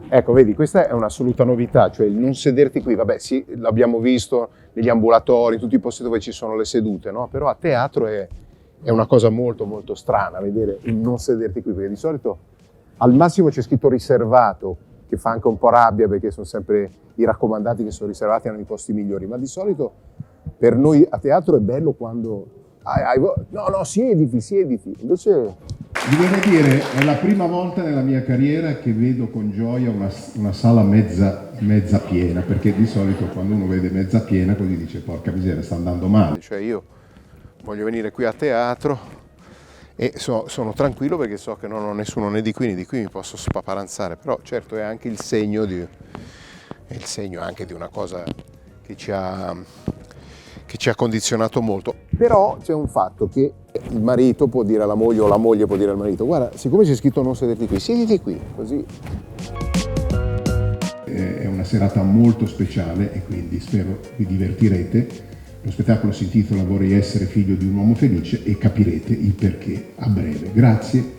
Ecco, vedi, questa è un'assoluta novità, cioè il non sederti qui, vabbè sì, l'abbiamo visto negli ambulatori, tutti i posti dove ci sono le sedute, no? Però a teatro è una cosa molto molto strana vedere il non sederti qui, perché di solito al massimo c'è scritto riservato, che fa anche un po' rabbia perché sono sempre i raccomandati che sono riservati hanno i posti migliori, ma di solito per noi a teatro è bello quando no, siediti, invece Vi devo dire, è la prima volta nella mia carriera che vedo con gioia una sala mezza piena, perché di solito quando uno vede mezza piena così dice porca miseria, sta andando male. cioè io voglio venire qui a teatro e sono tranquillo perché so che non ho nessuno né di qui né di qui, mi posso spaparanzare, però certo è anche il segno anche di una cosa che ci ha condizionato molto. Però c'è un fatto che il marito può dire alla moglie o la moglie può dire al marito: guarda, siccome c'è scritto non sederti qui, siediti qui, così. È una serata molto speciale e quindi spero vi divertirete. Lo spettacolo si intitola Vorrei essere figlio di un uomo felice e capirete il perché a breve. Grazie.